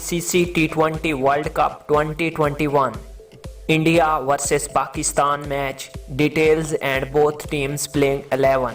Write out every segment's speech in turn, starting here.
ICC T20 World Cup 2021 India vs Pakistan match details and both teams playing 11.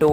2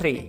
3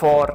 4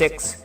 6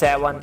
7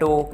2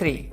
3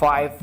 5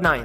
9